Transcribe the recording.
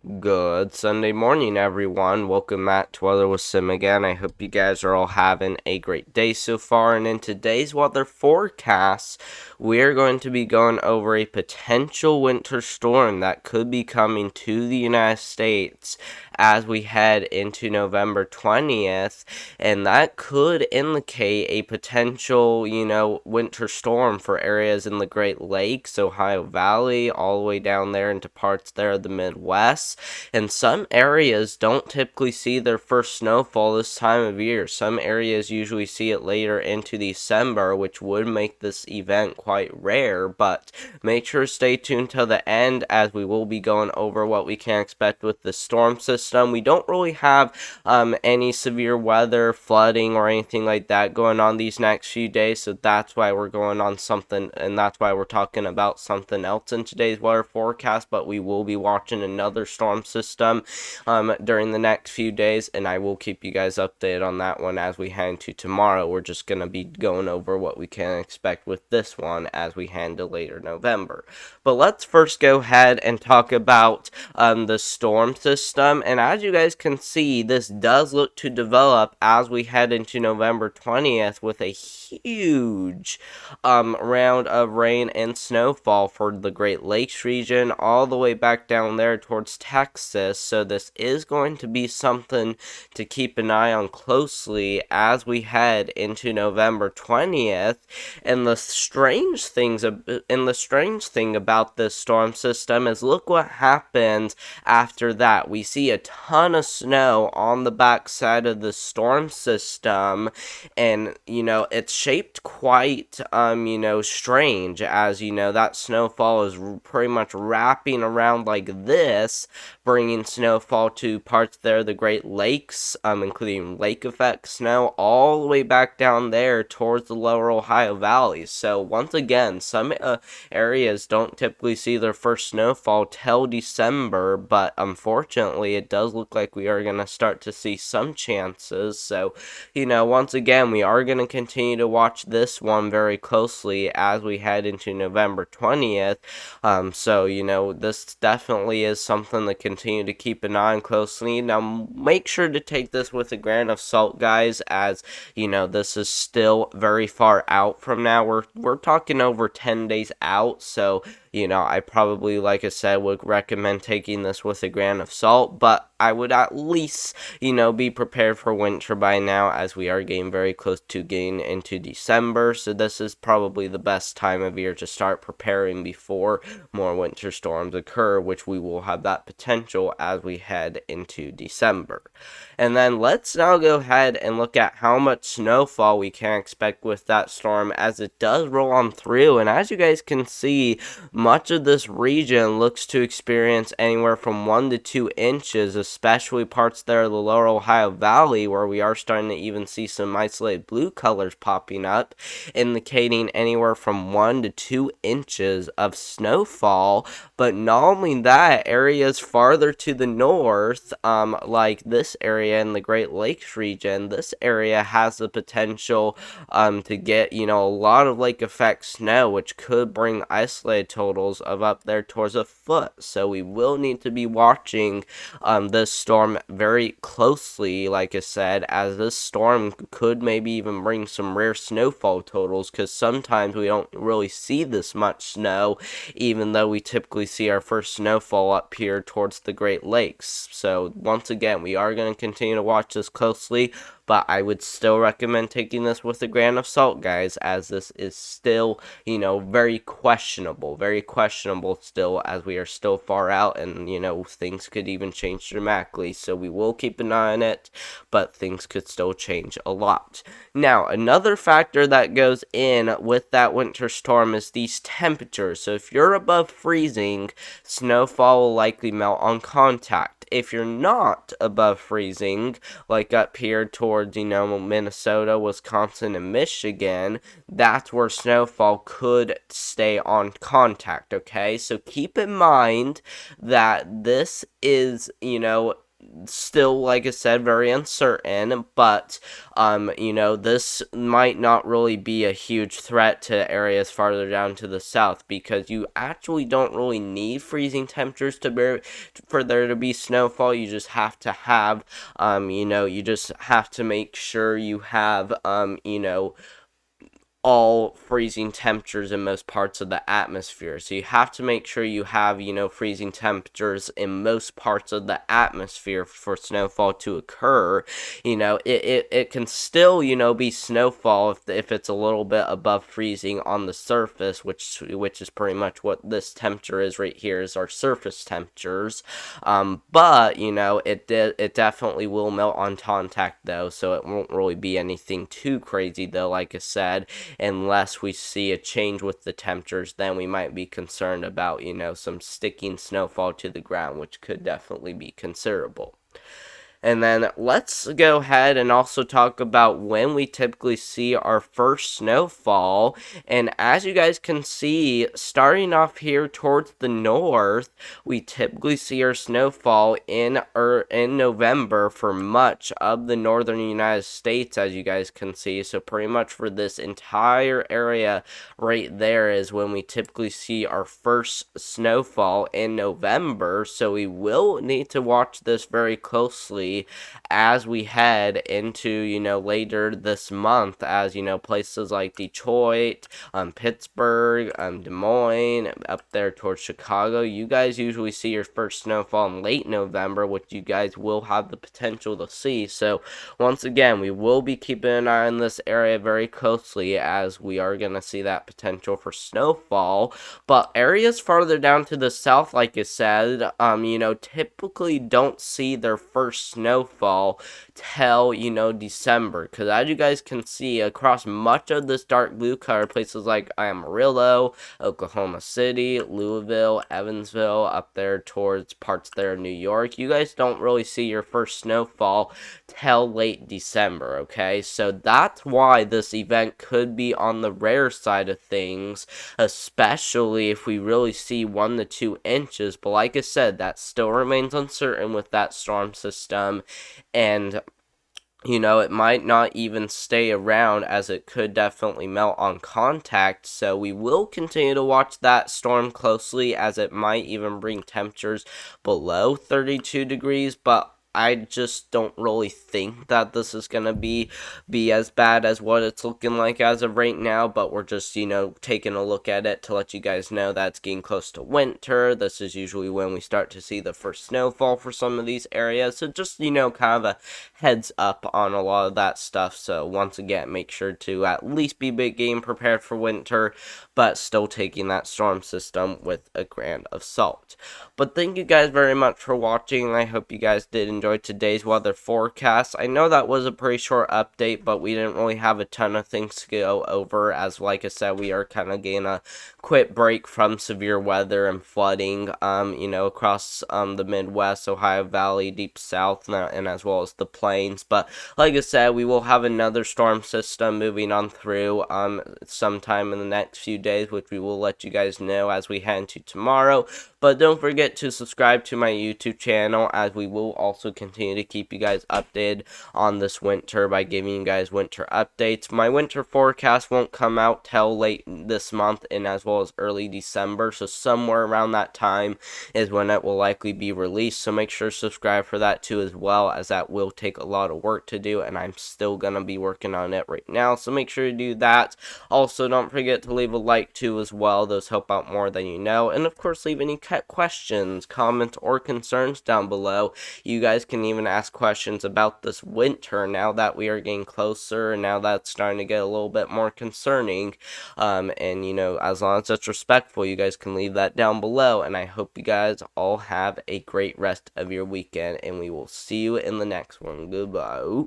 Good Sunday morning, everyone. Welcome back to Weather with Sim again. I hope you guys are all having a great day so far. And in today's weather forecast, we're going to be going over a potential winter storm that could be coming to the United States as we head into November 20th. And that could indicate a potential, winter storm for areas in the Great Lakes, Ohio Valley, all the way down there into parts there of the Midwest. And some areas don't typically see their first snowfall this time of year. Some areas usually see it later into December, which would make this event quite rare. But make sure to stay tuned till the end, as we will be going over what we can expect with the storm system. We don't really have any severe weather, flooding, or anything like that going on these next few days. So that's why we're going on something, and that's why we're talking about something else in today's weather forecast. But we will be watching another storm system during the next few days, and I will keep you guys updated on that one as we head into tomorrow. We're just going to be going over what we can expect with this one as we head into later November. But let's first go ahead and talk about the storm system. And as you guys can see, this does look to develop as we head into November 20th with a huge round of rain and snowfall for the Great Lakes region, all the way back down there towards Texas. So this is going to be something to keep an eye on closely as we head into November 20th. And the strange thing about this storm system is, look what happens after that. We see a ton of snow on the backside of the storm system, and it's shaped quite strange, as that snowfall is pretty much wrapping around like this, bringing snowfall to parts there, the Great Lakes, including lake effect snow, all the way back down there towards the lower Ohio Valley. So once again, some areas don't typically see their first snowfall till December, but unfortunately it does look like we are going to start to see some chances. So once again, we are going to continue to watch this one very closely as we head into November 20th. So this definitely is something to continue to keep an eye on closely. Now, make sure to take this with a grain of salt, guys, as this is still very far out from now. We're talking over 10 days out, so I probably, like I said, would recommend taking this with a grain of salt, but I would at least, be prepared for winter by now, as we are getting very close to getting into December. So this is probably the best time of year to start preparing before more winter storms occur, which we will have that potential as we head into December. And then let's now go ahead and look at how much snowfall we can expect with that storm as it does roll on through. And as you guys can see, much of this region looks to experience anywhere from 1 to 2 inches, especially parts there of the lower Ohio Valley, where we are starting to even see some isolated blue colors popping up, indicating anywhere from 1 to 2 inches of snowfall. But not only that, areas farther to the north, like this area in the Great Lakes region, this area has the potential to get, a lot of lake effect snow, which could bring isolated totals of up there towards a foot. So we will need to be watching this storm very closely, like I said, as this storm could maybe even bring some rare snowfall totals, because sometimes we don't really see this much snow, even though we typically see our first snowfall up here towards the Great Lakes. So once again, we are going to continue to watch this closely, but I would still recommend taking this with a grain of salt, guys, as this is still, very questionable still, as we are still far out, and, things could even change dramatically. So we will keep an eye on it, but things could still change a lot. Now, another factor that goes in with that winter storm is these temperatures. So if you're above freezing, snowfall will likely melt on contact. If you're not above freezing, like up here towards, Minnesota, Wisconsin, and Michigan, that's where snowfall could stay on contact, okay? So keep in mind that this is, still, like I said, very uncertain, but this might not really be a huge threat to areas farther down to the south, because you actually don't really need freezing temperatures for there to be snowfall. You just have to have, you just have to make sure you have, all freezing temperatures in most parts of the atmosphere. So you have to make sure you have, freezing temperatures in most parts of the atmosphere for snowfall to occur. It can still, be snowfall if it's a little bit above freezing on the surface, which is pretty much what this temperature is right here, is our surface temperatures. But it definitely will melt on contact though, so it won't really be anything too crazy though, like I said. Unless we see a change with the temperatures, then we might be concerned about, some sticking snowfall to the ground, which could definitely be considerable. And then let's go ahead and also talk about when we typically see our first snowfall. And as you guys can see, starting off here towards the north, we typically see our snowfall in November for much of the northern United States, as you guys can see. So pretty much for this entire area right there is when we typically see our first snowfall in November. So we will need to watch this very closely as we head into, later this month, as, places like Detroit, Pittsburgh, Des Moines, up there towards Chicago, you guys usually see your first snowfall in late November, which you guys will have the potential to see. So once again, we will be keeping an eye on this area very closely, as we are going to see that potential for snowfall. But areas farther down to the south, like I said, typically don't see their first snowfall till, December, because as you guys can see across much of this dark blue color, places like Amarillo, Oklahoma City, Louisville, Evansville, up there towards parts there of New York, you guys don't really see your first snowfall till late December. Okay, so that's why this event could be on the rare side of things, especially if we really see 1 to 2 inches. But like I said, that still remains uncertain with that storm system. And it might not even stay around, as it could definitely melt on contact. So we will continue to watch that storm closely, as it might even bring temperatures below 32 degrees. But I just don't really think that this is going to be as bad as what it's looking like as of right now. But we're just, taking a look at it to let you guys know that it's getting close to winter. This is usually when we start to see the first snowfall for some of these areas. So just, kind of a heads up on a lot of that stuff. So once again, make sure to at least be big game prepared for winter, but still taking that storm system with a grain of salt. But thank you guys very much for watching. I hope you guys did enjoy today's weather forecast. I know that was a pretty short update, but we didn't really have a ton of things to go over, as like I said, we are kind of getting a quick break from severe weather and flooding, across the Midwest, Ohio Valley, deep south, and as well as the plains. But like I said, we will have another storm system moving on through sometime in the next few days, which we will let you guys know as we head into tomorrow. But don't forget to subscribe to my YouTube channel, as we will also continue to keep you guys updated on this winter by giving you guys winter updates. My winter forecast won't come out till late this month and as well as early December, so somewhere around that time is when it will likely be released. So make sure to subscribe for that too, as well, as that will take a lot of work to do, and I'm still going to be working on it right now, so make sure to do that. Also, don't forget to leave a like too as well. Those help out more than you know. And of course, leave any questions, comments, or concerns down below. You guys can even ask questions about this winter now that we are getting closer, and now that's starting to get a little bit more concerning. And as long as it's respectful, you guys can leave that down below. And I hope you guys all have a great rest of your weekend, and we will see you in the next one. Goodbye.